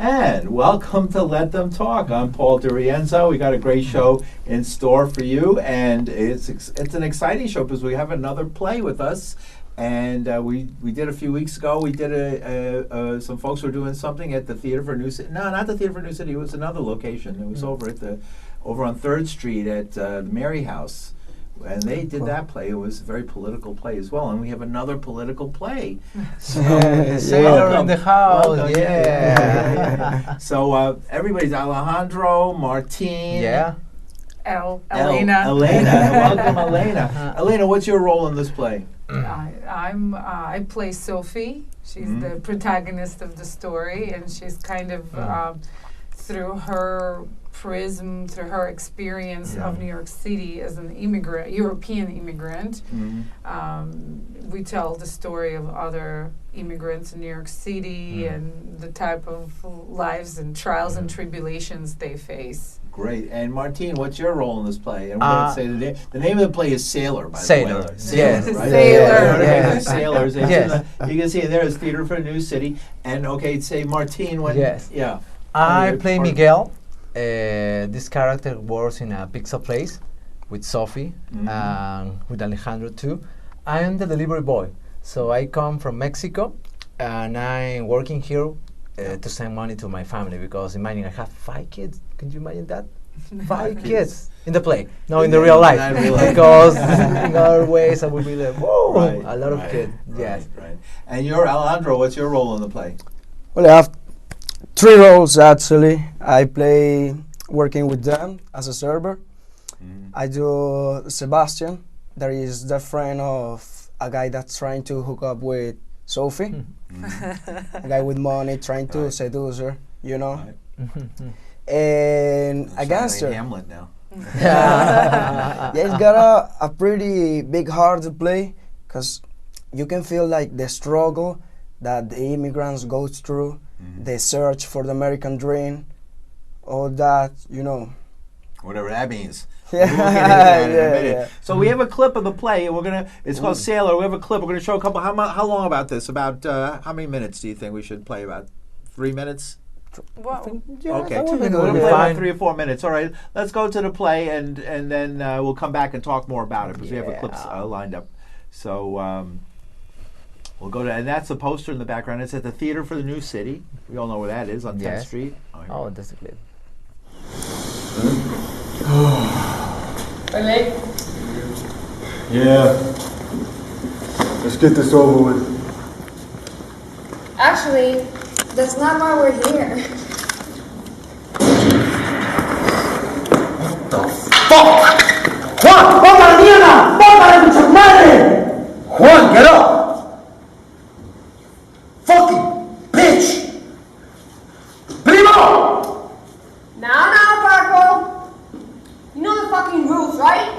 And welcome to Let Them Talk. I'm Paul DiRienzo. We got a great show in store for you, and it's an exciting show because we have another play with us. And we did a few weeks ago. We did some folks were doing something at the Theater for New City. No, not the Theater for New City. It was another location. It was over on 3rd Street at the Mary House. And they did that play. It was a very political play as well. And we have another political play. Sailor in the house. Welcome. Yeah. So everybody's Alejandro, Martin. Yeah. Elena. Welcome, Elena. Elena, what's your role in this play? I play Sofi. She's the protagonist of the story, and she's kind of through her prism, through her experience of New York City as an immigrant, European immigrant. We tell the story of other immigrants in New York City and the type of lives and trials and tribulations they face. Great. And Martine, what's your role in this play? And we're going to say the name of the play is Sailor, by Sailor. the way. Sailor. Right? Sailor. Yes. Sailors. Yes. You can see it there is Theater for a New City. And say Martine, when yeah. I play Miguel. This character works in a pizza place with Sofi and with Alejandro too. I am the delivery boy. So I come from Mexico and I'm working here to send money to my family because imagine I have 5 kids. Can you imagine that? 5 kids in the play, no, in the real life. Because in other ways I would be like, whoa, a lot of kids. Yes. Right. And you're Alejandro. What's your role in the play? Well, I have 3 roles actually. I play working with them as a server. I do Sebastian. That is the friend of a guy that's trying to hook up with Sofi. A guy with money trying to seduce her, you know. And a gangster. Like Hamlet now. Yeah, he's got a pretty big heart to play because you can feel like the struggle that the immigrants go through, the search for the American dream, all that, you know. Whatever that means. Yeah. We'll get into that in a Yeah, minute. yeah. So we have a clip of the play. It's called Sailor. We have a clip. We're going to show a couple. How long about this? About how many minutes do you think we should play? About 3 minutes? Well, Okay, we'll we're be going to play about fine. 3 or 4 minutes. All right, let's go to the play, and then we'll come back and talk more about it because we have the clips lined up. So we'll go to, and that's the poster in the background. It's at the Theater for the New City. We all know where that is on 10th Street. Oh, that's a clip. Really? Yeah. Let's get this over with. Actually, that's not why we're here. What the fuck? Juan, ¡ponga la mierda! ¡Ponga la mucha madre! Juan, get up! Fucking bitch! Primo! Now, Paco. You know the fucking rules, right?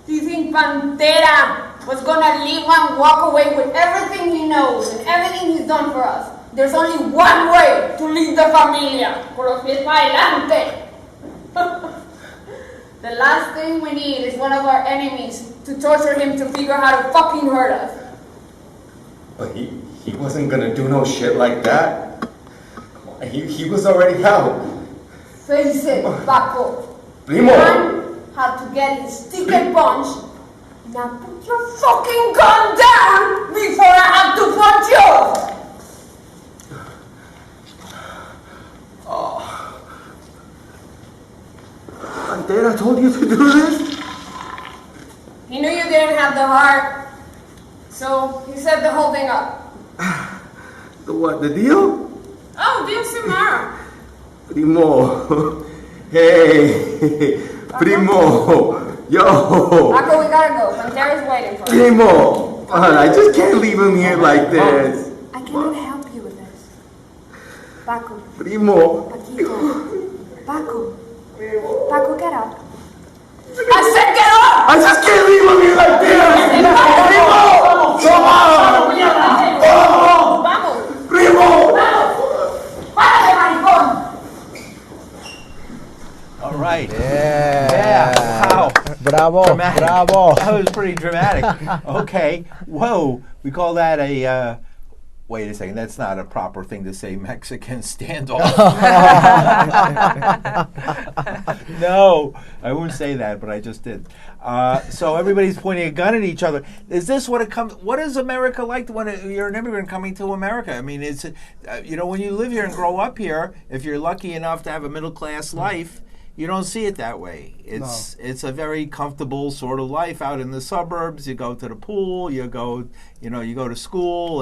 Do you think Pantera was gonna leave and walk away with everything he knows and everything he's done for us? There's only one way to leave the familia. Con los pies para adelante. The last thing we need is one of our enemies to torture him to figure how to fucking hurt us. But he wasn't gonna do no shit like that. He was already out. Face it, Paco. Primo! Juan had to get his ticket punched. Now put your fucking gun down before I have to punch you! Pantera told you to do this? He knew you didn't have the heart, so he set the whole thing up. The what, the deal? Oh, deal's tomorrow. Primo. Hey. Primo. Yo. Paco, we gotta go. Pantera's waiting for us. Primo. I just can't leave him here like this. I cannot help you with this. Paco, Primo. Paquito. Paco. Paco, get up. I said get up! I just can't leave him here like this. Primo. Come on. Vamos. Primo. Párale, maricón. All right. Yeah. Wow. Bravo. Dramatic. Bravo. That was pretty dramatic. Okay. Whoa. We call that a Wait a second, that's not a proper thing to say, Mexican standoff. No, I wouldn't say that, but I just did. So everybody's pointing a gun at each other. Is this what it comes? What is America like when you're an immigrant coming to America? I mean, it's when you live here and grow up here, if you're lucky enough to have a middle class life, you don't see it that way. It's a very comfortable sort of life out in the suburbs. You go to the pool, you go to school,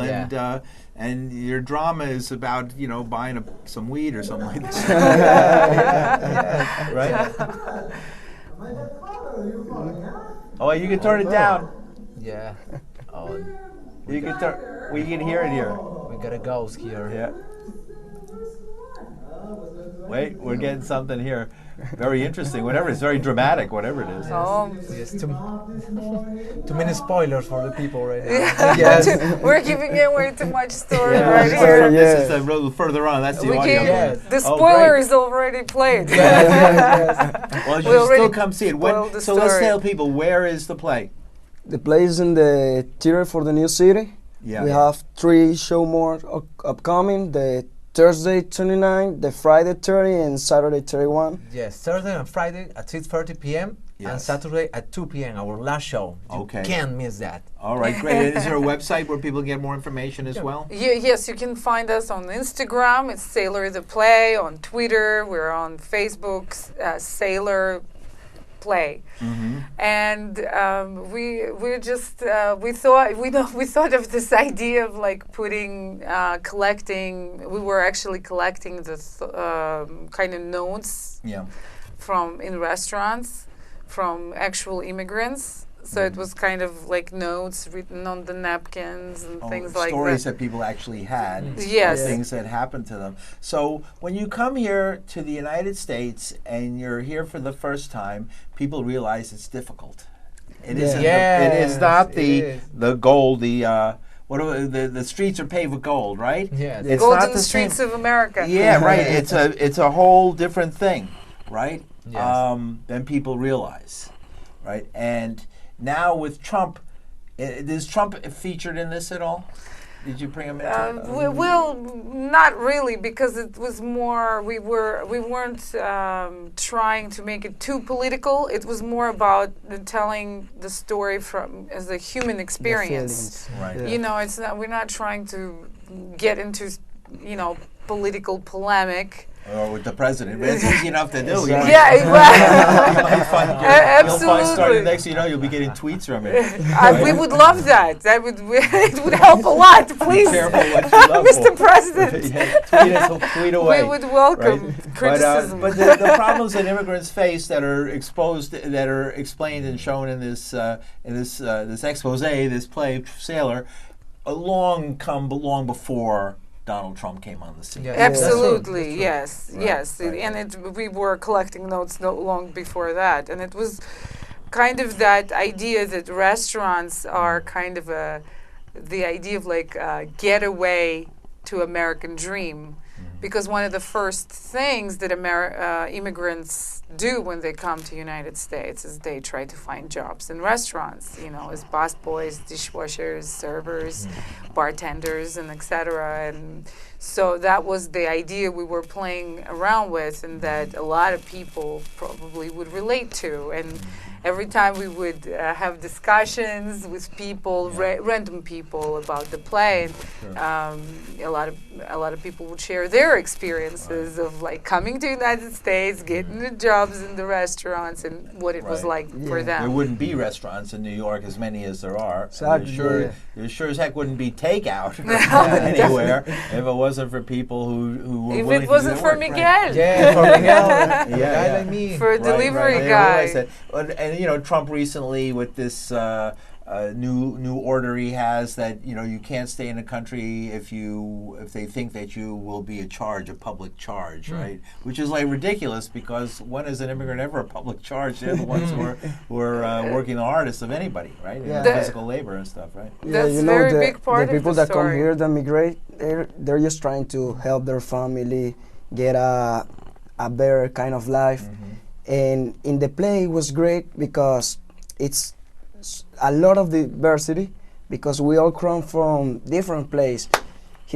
and your drama is about buying some weed or something like that. Right? Oh, you can turn it down. Yeah. Oh, You can turn. We can hear it here. we got a ghost here. Yeah. Wait, we're getting something here. Very interesting. Whatever, it's very dramatic. Whatever it is. Yes, too many spoilers for the people right now. Yes. We're giving away too much story Yeah, right this here. is a little further on. That's the We audio. gave, Yes. The Oh, spoiler great. is already played. Well, you We should already still come see it. spoiled the So let's story. tell people, where is the play? The play is in the theater for the new city. Yeah. We have 3 show more upcoming. The Thursday 29, the Friday 30, and Saturday 31. Yes, Thursday and Friday at 6:30 p.m. and Yes. Saturday at 2 p.m. Our last show. You Okay. can't miss that. All right, great. And is there a website where people get more information as well? Yes, you can find us on Instagram. It's Sailor the Play. On Twitter, we're on Facebook, Sailor Play. Mm-hmm. And we thought of this idea of like collecting. We were actually collecting the kind of notes Yeah. in restaurants from actual immigrants. So it was kind of like notes written on the napkins and things like stories that. that people actually had. Yes. Or things that happened to them. So when you come here to the United States and you're here for the first time, people realize it's difficult. It Yeah. isn't. Yes, It is not it the is. the gold. The streets are paved with gold, right? Yes. It's Golden not the Streets same. of America. Yeah, right. It's a whole different thing, right? Yes. Than people realize, right? And now with Trump, is Trump featured in this at all? Did you bring him into Well, not really, because it was more. We weren't trying to make it too political. It was more about telling the story as a human experience. Right. Yeah. You know, it's not. We're not trying to get into, political polemic. Or with the president, but it's easy enough to do. You Exactly. might- Yeah, you well, might find, you'll absolutely. find starting next, you'll be getting tweets from it. we would love that. It would help a lot. Please, careful what you love Mr. for. President. Yeah, tweet away. We would welcome right? criticism. But the problems that immigrants face that are explained and shown in this expose, this play, Sailor, long before Donald Trump came on the scene. Yes. Absolutely, yes, Right, yes. right. And we were collecting notes not long before that. And it was kind of that idea that restaurants are kind of the idea of like a getaway to American dream. Because one of the first things that immigrants do when they come to United States is they try to find jobs in restaurants, as busboys, dishwashers, servers, bartenders, and etc. And so that was the idea we were playing around with, and that a lot of people probably would relate to. And every time we would have discussions with people, random people about the play, a lot of people would share their experiences of like coming to the United States, getting the jobs in the restaurants, and what it was like for Yeah. There them. wouldn't be restaurants in New York as many as there are. Exactly, There sure as heck wouldn't be takeout anywhere if it wasn't for people who were If willing it to wasn't do for the work. Miguel. Yeah, for Miguel. Yeah, Guy yeah. like me. For a delivery They guy. realize that. And Trump recently with this new order he has that you can't stay in a country if they think that you will be a public charge, right? Which is like ridiculous, because when is an immigrant ever a public charge? They're the ones who are working the hardest of anybody, right? In Yeah. physical labor and stuff, right? That's very the, big part the of people the that come story. here that migrate, they're just trying to help their family get a better kind of life. And in the play it was great because it's a lot of diversity, because we all come from different places.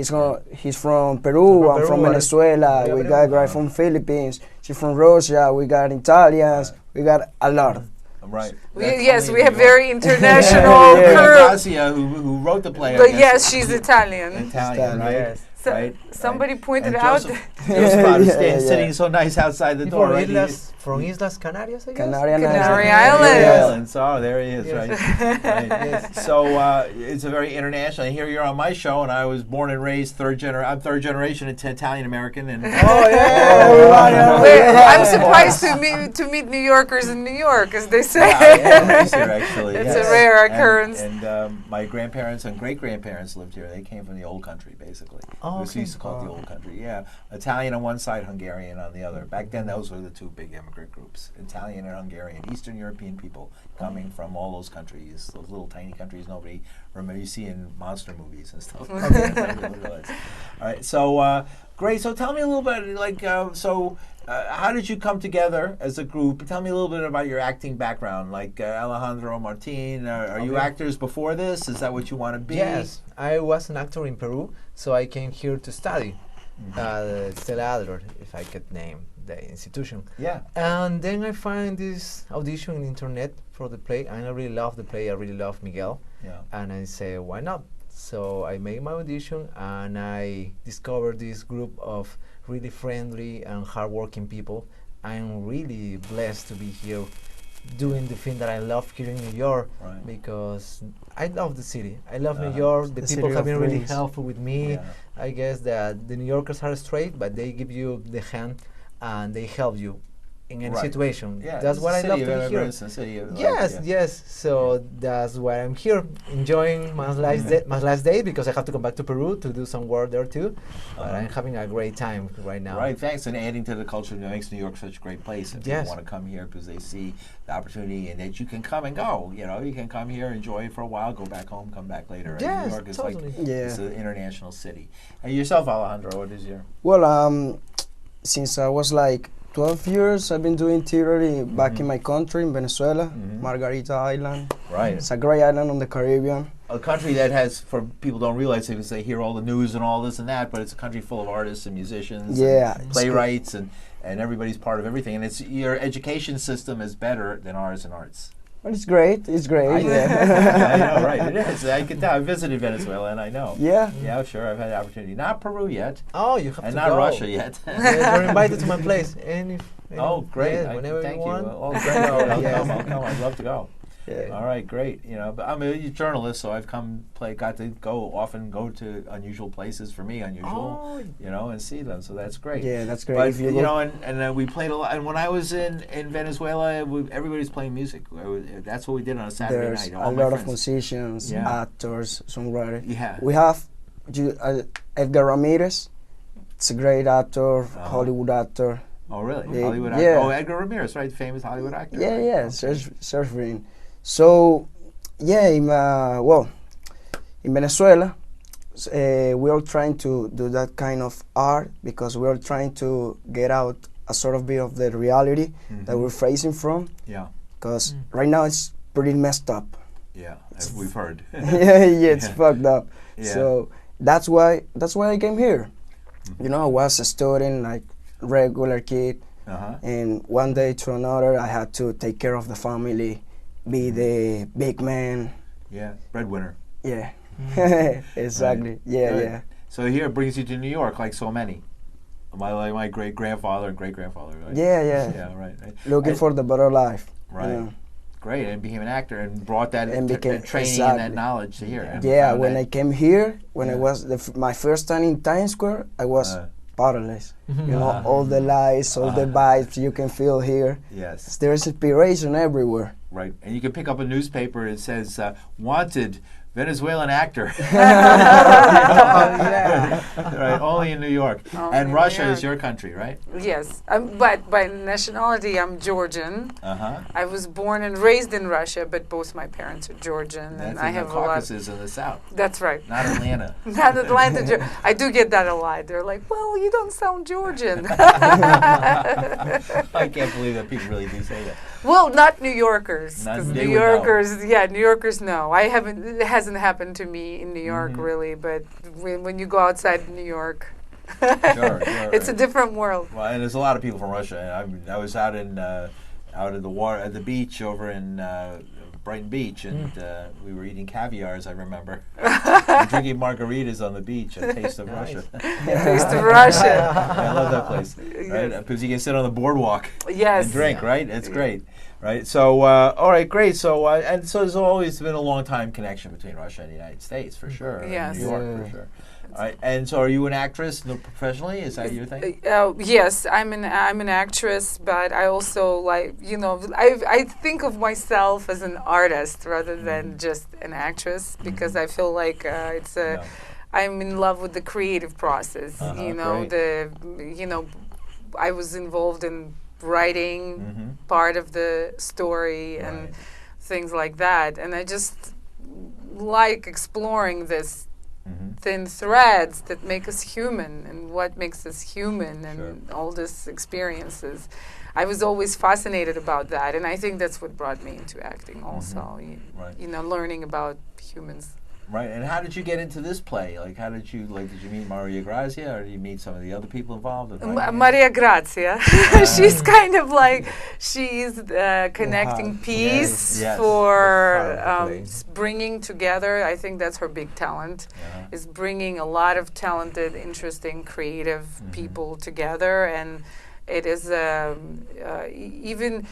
He's from Peru. I'm from Peru, Venezuela. Yeah, We Peru. got a guy from Philippines. She's from Russia. We got Italians. We got a lot. Right. Yes, we have very international Yeah. crew. Gracia, who wrote the play. I But guess. yes, she's Italian. Italian, right? Yes. So, Right. somebody Right. pointed And out. Joseph Otto Yeah. sitting so nice outside the He's door. from Right? Islas Canarias, I guess. Canarian Canary Islands. Islands. Yeah. Islands. Oh, there he is, Yes. right? Right. So it's a very international. Here you're on my show, and I was born and raised I'm third generation Italian American, and Oh yeah, I'm surprised to meet New Yorkers in New York, as they say. nice here, actually. It's yes. a rare occurrence. And my grandparents and great grandparents lived here. They came from the old country, basically. Oh, We used to call it the old country. Yeah, Italian on one side, Hungarian on the other. Back then, those were the two big immigrant groups: Italian and Hungarian. Eastern European people coming from all those countries, those little tiny countries nobody remember. You see in monster movies and stuff. All right, so great. So tell me a little bit, like, how did you come together as a group? Tell me a little bit about your acting background, like Alejandro, Martin. Are you actors before this? Is that what you want to be? Yes, I was an actor in Peru, so I came here to study. Stella Adler, if I could name the institution. Yeah. And then I find this audition on the internet for the play, and I really love the play. I really love Miguel. Yeah. And I say, why not? So I made my audition, and I discovered this group of really friendly and hardworking people. I'm really blessed to be here doing the thing that I love here in New York, Right. because I love the city. I love New Uh-huh. York. The The people city have of been really dreams. helpful with me. Yeah. I guess that the New Yorkers are straight, but they give you the hand and they help you in any Right. situation. Yeah, That's it's what a I city love of to be here. immigrants, a city of, like, Yes, yeah. yes. So that's why I'm here, enjoying my last day, because I have to come back to Peru to do some work there too. But I'm having a great time right now. Right, thanks. And adding to the culture that makes New York such a great place. And Yes. people want to come here because they see the opportunity and that you can come and go. You know, you can come here, enjoy it for a while, go back home, come back later. And Yes, New York is totally. like, Yeah. it's an international city. And yourself, Alejandro, what is your... Well, since I was like 12 years, I've been doing theater back in my country, in Venezuela, Margarita Island. Right. It's a great island on the Caribbean. A country that has, for people don't realize it because they hear all the news and all this and that, but it's a country full of artists and musicians Yeah, and it's playwrights and everybody's part of everything. And it's your education system is better than ours in arts. Well, it's great. It's great. I yeah. know, right? It is. I can tell. I visited Venezuela, and I know. Yeah. Yeah, sure. I've had the opportunity. Not Peru yet, Oh, you have and to not go. Russia yet. Yeah, you're invited to my place. Oh, great! Yeah, whenever thank you want. Oh, great! I'll Yes. come. I'll come. I'd love to go. Yeah. All right, great. You know, but I'm a journalist, so I've got to go to unusual places for me, Oh. you know, and see them. So that's great. Yeah, that's great. But If you you go- know, and we played a lot. And when I was in Venezuela, everybody's playing music. That's what we did on a Saturday There's night. All a my lot of friends. musicians, Yeah. actors, songwriters. Yeah. We have Edgar Ramirez. It's a great actor, Hollywood actor. Oh, really? Yeah, Hollywood actor. yeah. Oh, Edgar Ramirez, right? Famous Hollywood actor. Yeah, right? yeah, Okay. surfing. So, yeah, in Venezuela, we are trying to do that kind of art because we are trying to get out a sort of bit of the reality that we're facing from. Yeah, Because right now it's pretty messed up. yeah. We've heard. Yeah, it's fucked up. Yeah. So that's why I came here. You know, I was a student, like regular kid, and one day to another, I had to take care of the family, be the big man. Yeah, breadwinner. Yeah, exactly. Right. Yeah, Good. yeah. So here it brings you to New York, like so many. My great grandfather and great grandfather. Right? Yeah, yeah. Yeah, right. Looking for the better life. you Right. know. Great, and became an actor and brought that And became- training and that exactly. knowledge to here. and Yeah, found when that- I came here, when Yeah. it was my first time in Times Square, I was Uh, powerless. You know, Uh-huh. all the lights, all the vibes you can feel here. Yes, There's inspiration everywhere. right. And you can pick up a newspaper. It says wanted Venezuelan actor. Yeah. Right, only in New York. Only And in Russia New is your country, right? Yes, but by nationality, I'm Georgian. Uh-huh. I was born and raised in Russia, but both my parents are Georgian, That's and I in the have a lot. Caucasus in the south, That's right. not Atlanta. Not Atlanta. I do get that a lot. They're like, "Well, you don't sound Georgian." I can't believe that people really do say that. Well, not New Yorkers. Not- 'Cause they New would know. Yorkers, yeah, New Yorkers know. I haven't. It has hasn't happened to me in New York really, but when you go outside New York, Sure. it's a different world. Well, and there's a lot of people from Russia. I was out in at the water at the beach over in Brighton Beach, and we were eating caviars. I remember and drinking margaritas on the beach. A taste of Russia. Taste of Russia. I love that place, right? Because you can sit on the boardwalk Yes. and drink, right? It's great, right? So, all right, great. So, and so there's always been a long time connection between Russia and the United States, for sure. and Yes. New York, for sure. All right, and so are you an actress professionally? Is that your thing? Yes, I'm an actress, but I also I think of myself as an artist rather than just an actress because I feel like I'm in love with the creative process. Great. I was involved in writing part of the story and things like that, and I just like exploring this thin threads that make us human and what makes us human and all these experiences. I was always fascinated about that, and I think that's what brought me into acting also, learning about humans. Right, and how did you get into this play? Like, did you meet Maria Grazia, or did you meet some of the other people involved? Maria Grazia, she's kind of like, she's the connecting piece for bringing together, I think that's her big talent, is bringing a lot of talented, interesting, creative people together, and it is even,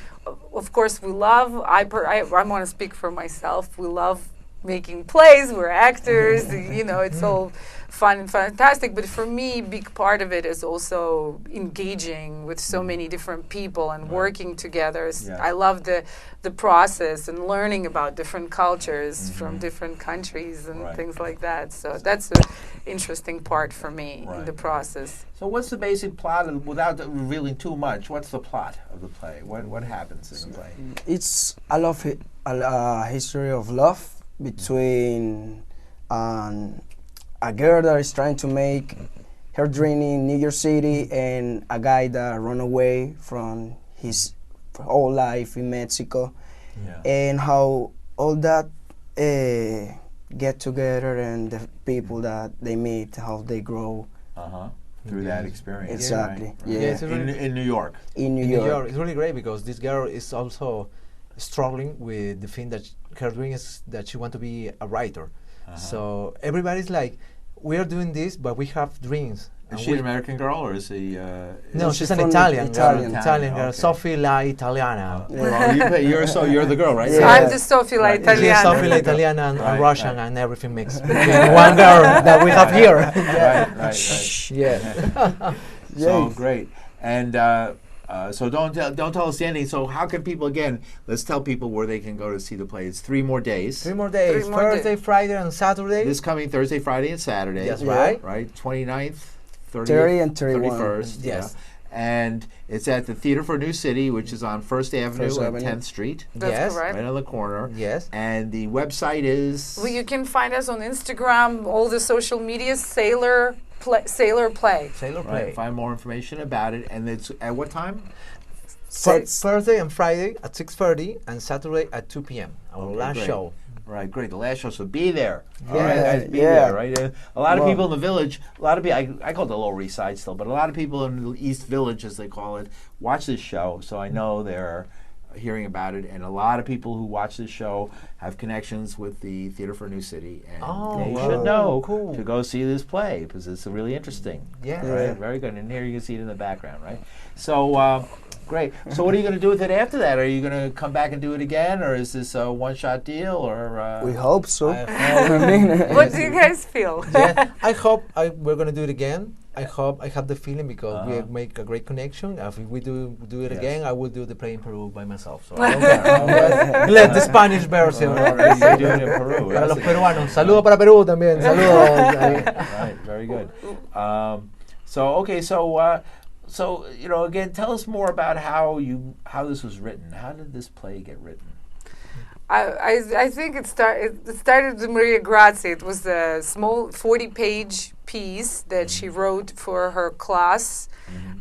of course, we love, I want to speak for myself, we love making plays, we're actors, it's all fun and fantastic, but for me, big part of it is also engaging with so many different people and working together. I love the process and learning about different cultures from different countries and things like that. So that's the interesting part for me in the process. So what's the basic plot, without revealing too much, what's the plot of the play? What happens in the play? It's a history of love between a girl that is trying to make her dream in New York City and a guy that run away from his whole life in Mexico, and how all that get together and the people that they meet, how they grow through that experience. Exactly. Right? Yeah. it's In New York. In New York. It's really great because this girl is also struggling with the thing that her dream is that she want to be a writer. So everybody's like, we are doing this, but we have dreams. Is she an American girl, or is she? No, she's an from Italian girl. Italian. Italian girl. Okay. Sofi la Italiana. Well, you're the girl, right? Yeah. I'm the Sofi la Right. She's Italiana. Sofi la Italiana and Right, Russian right. and everything mixed between one girl that we have here. right. Yeah. So great, and so don't tell us the ending. So how can people, again? Let's tell people where they can go to see the play. It's 3 more days. 3 more days. 3 more Thursday, Friday, and Saturday. This coming Thursday, Friday, and Saturday. That's right. Right. 29th, 30th, 30 and 31. 31st. Yes. And it's at the Theater for New City, which is on First Avenue First and Avenue. 10th Street, That's Yes. correct. right on the corner. Yes. And the website is. Well, you can find us on Instagram, all the social media, Sailor Play. Sailor Play. Right. Find more information about it, and it's at what time? Thursday and Friday at 6:30 and Saturday at 2 p.m. Our Okay, last great. show. Right, great. The last show, so be there. All Yeah. right, guys, be Yeah. there, right? A lot of Well- people in the village, a lot of people, I call it the Lower East Side still, but a lot of people in the East Village, as they call it, watch this show, so I know they're hearing about it, and a lot of people who watch this show have connections with the Theater for New City, and they wow. should know Cool. to go see this play, because it's really interesting. Yeah. Right, very good. And here you can see it in the background, right? So, great. So what are you going to do with it after that? Are you going to come back and do it again, or is this a one-shot deal, or? We hope so. I What do you guys feel? Yeah, I hope we're gonna do it again. I hope I have the feeling because we make a great connection. If we do it Yes. again, I will do the play in Peru by myself. So I don't care. Let the Spanish version. You're doing it in Peru. Para los Yes. peruanos. Saludos para Perú también. Saludos. Right, very good. So again, tell us more about how this was written. How did this play get written? I think it started with Maria Grazia. It was a small 40-page piece that she wrote for her class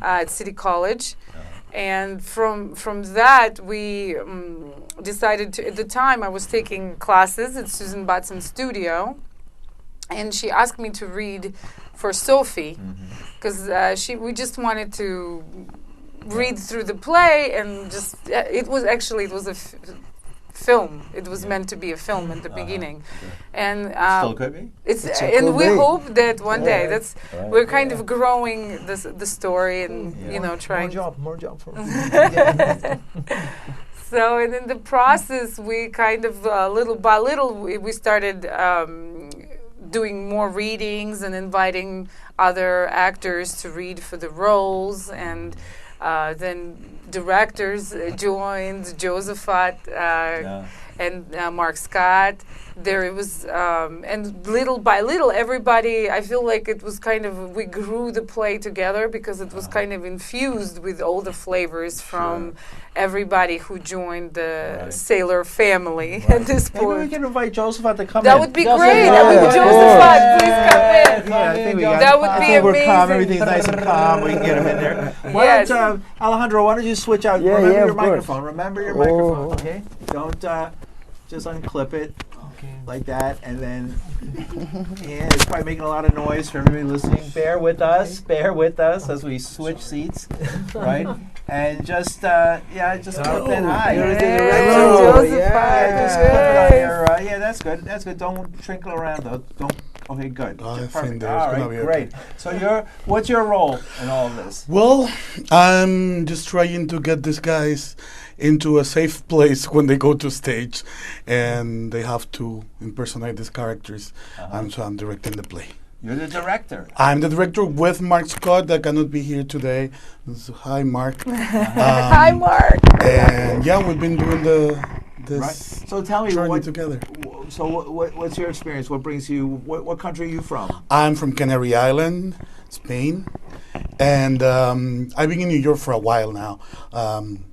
at City College. And from that, we decided to. At the time, I was taking classes at Susan Batson's studio, and she asked me to read for Sofi, because we just wanted to read through the play, and just it was a film. It was meant to be a film at the beginning, and Still could be. and we hope that one day we're kind of growing the story and trying more job for me. So, and in the process, we kind of little by little we started doing more readings and inviting other actors to read for the roles, and then directors joined, Josephat and Mark Scott. There it was, and little by little, everybody, I feel like it was kind of, we grew the play together because it was kind of infused with all the flavors from everybody who joined the sailor family at this point. Maybe we can invite Josephat to come That in. would be great. Josephat, please come in. Yeah, I think we got That would I be think we're calm. amazing. Everything's nice and calm. We can get him in there. Why Yes. don't, Alejandro, why don't you switch out? Yeah, Remember yeah, your of course. microphone. Remember your microphone, okay? Don't just unclip it like that, and then it's probably making a lot of noise for everybody listening. Bear with us as we switch seats, right? And just clip it high. Josephat, Just clip it on your, that's good. That's good. Don't trickle around though. Don't. Okay, good. I think Perfect. there's All gonna right, be great. So what's your role in all of this? Well, I'm just trying to get these guys into a safe place when they go to stage, and they have to impersonate these characters. So I'm directing the play. You're the director. I'm the director with Mark Scott, that cannot be here today. So, hi, Mark. Hi, Mark. And yeah, we've been doing this Right. So tell me, journey together. what's your experience? What brings you? What country are you from? I'm from Canary Island, Spain, and I've been in New York for a while now.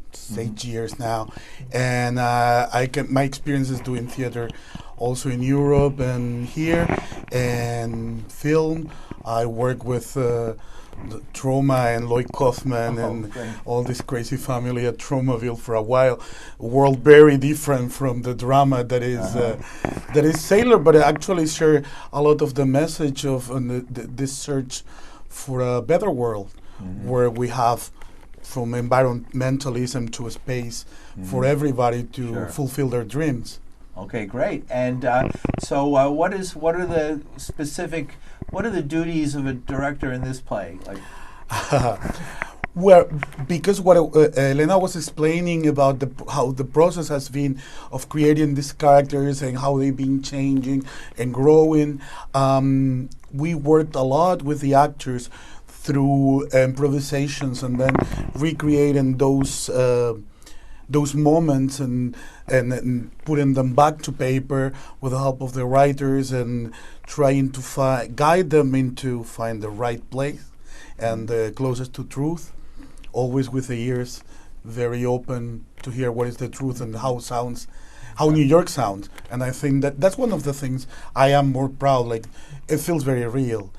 It's 8 years now, and my experience is doing theater also in Europe and here, and film. I work with Trauma and Lloyd Kaufman and great. all this crazy family at Traumaville for a while. A world very different from the drama that is Sailor, but it actually share a lot of the message of this search for a better world, where we have from environmentalism to a space for everybody to fulfill their dreams. Okay, great. And what are the duties of a director in this play? Like, Well, because what Elena was explaining about how the process has been of creating these characters and how they've been changing and growing, we worked a lot with the actors through improvisations and then recreating those moments and putting them back to paper with the help of the writers and trying to guide them into find the right place and the closest to truth, always with the ears very open to hear what is the truth and how New York sounds. And I think that's one of the things I am more proud, like it feels very real.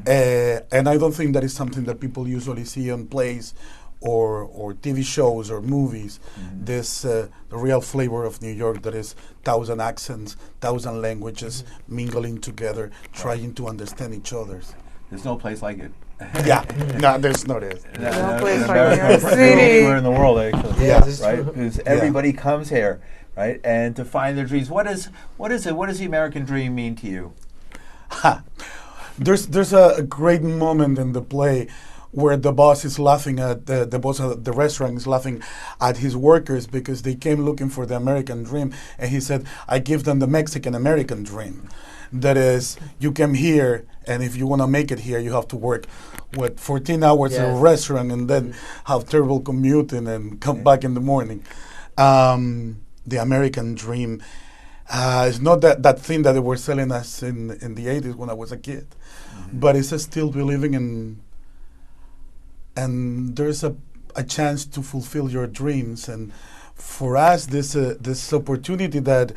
And I don't think that is something that people usually see on plays or TV shows or movies. This the real flavor of New York that is 1,000 accents, 1,000 languages mingling together, trying to understand each other's. there's no place like it. Yeah, no, there's not it. No place like America, New York City. anywhere in the world, actually. Yeah. Right? Because everybody comes here, right? And to find their dreams. What is it? What does the American dream mean to you? There's a great moment in the play where the boss is laughing at the boss of the restaurant is laughing at his workers because they came looking for the American dream, and he said, "I give them the Mexican American dream." That is, you came here, and if you want to make it here, you have to work 14 hours at a restaurant and then have terrible commuting and come back in the morning. The American dream is not that thing that they were selling us in the 80s when I was a kid, but it's still believing in. And there's a chance to fulfill your dreams, and for us, this opportunity that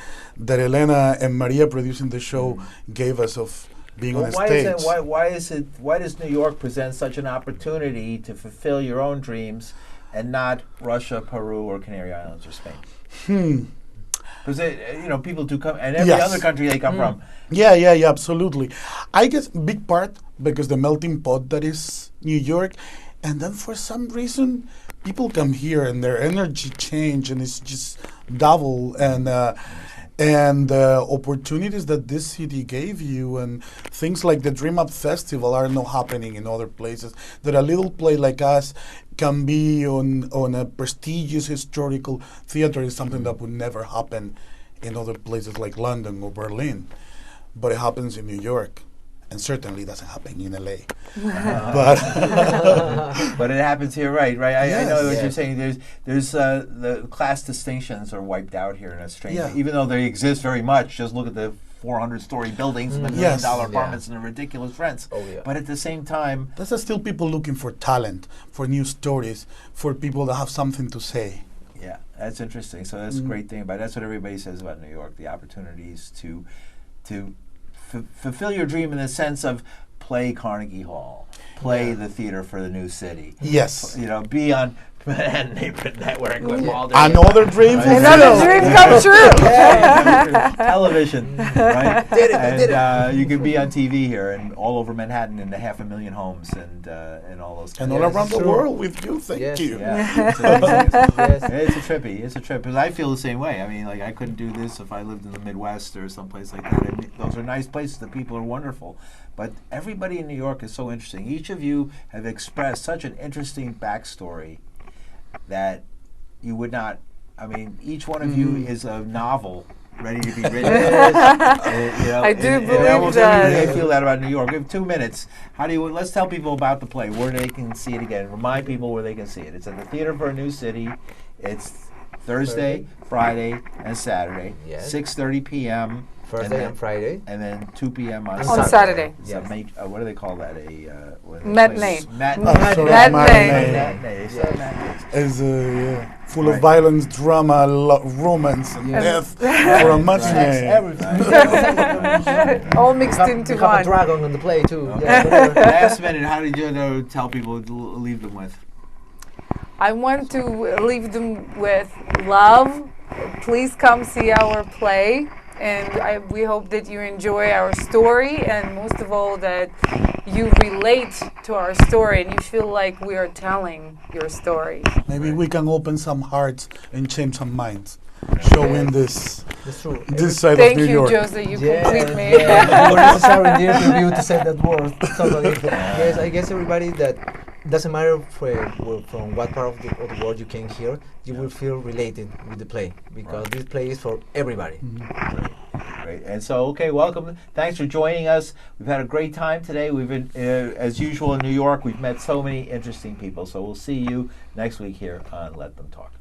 Elena and Maria producing the show gave us of being on a stage. Why does New York present such an opportunity to fulfill your own dreams and not Russia, Peru, or Canary Islands or Spain? Because people do come, and every Yes. other country they come from. Yeah, absolutely. I guess big part because the melting pot that is New York, and then for some reason people come here and their energy change and it's just double and opportunities that this city gave you and things like the Dream Up Festival are not happening in other places. That a little play like us can be on a prestigious historical theater is something that would never happen in other places like London or Berlin, but it happens in New York, and certainly doesn't happen in LA. But But it happens here, right? I Yes. know what Yeah. you're saying. There's the class distinctions are wiped out here in a strange way. Yeah. Even though they exist very much. Just look at the 400-story buildings and the $1 Yes. million Yeah. apartments and the ridiculous rents. Oh, yeah. But at the same time, there's still people looking for talent, for new stories, for people that have something to say. yeah, that's interesting. So that's a great thing about it. That's what everybody says about New York: the opportunities to fulfill your dream in the sense of play Carnegie Hall, play the theater for the new city. Yes. Be on Manhattan Neighborhood Network with Walter. Another dream Right. Another fulfilled. dream come true. Television, right? Did it, and did it. you can be on TV here and all over Manhattan in the 500,000 homes and all those. And kinds all of around the Sure. world with you. Thank Yes. you. Yeah, it's amazing. Yes. It's a trippy. It's a trip because I feel the same way. I mean, like I couldn't do this if I lived in the Midwest or someplace like that. I mean, those are nice places. The people are wonderful, but everybody in New York is so interesting. Each of you have expressed such an interesting backstory that you would not. I mean, each one of you is a novel ready to be written. I do believe almost that. everybody, I feel that about New York. We have 2 minutes. How do you? Let's tell people about the play, where they can see it again. Remind people where they can see it. It's at the Theater for a New City. It's Thursday, Friday, and Saturday. Yes. 6:30 p.m. Thursday and Friday. and then 2 p.m. on On Saturday. It's Yes. what do they call that? What do they Matinee. call it? Matinee. Sorry, Matinee. Matinee. It's a matinee. Is full Right. of violence, drama, romance, and death for a matinee. All mixed into You have a one. dragon on the play too. Okay. Yeah, whatever. Last minute, how did you tell people to leave them with? I want to leave them with love. Please come see our play. And we hope that you enjoy our story, and most of all that you relate to our story and you feel like we are telling your story. Maybe we can open some hearts and change some minds, showing this That's true. side Thank of New you, York. Jose. You Yeah, complete me. yeah. You were necessary in the interview to say that word. Totally. Yes, I guess everybody that doesn't matter from what part of the world you came here, you will feel related with the play because this play is for everybody. Great. And so, okay, welcome. Thanks for joining us. We've had a great time today. We've been, as usual, in New York. We've met so many interesting people. So we'll see you next week here on Let Them Talk.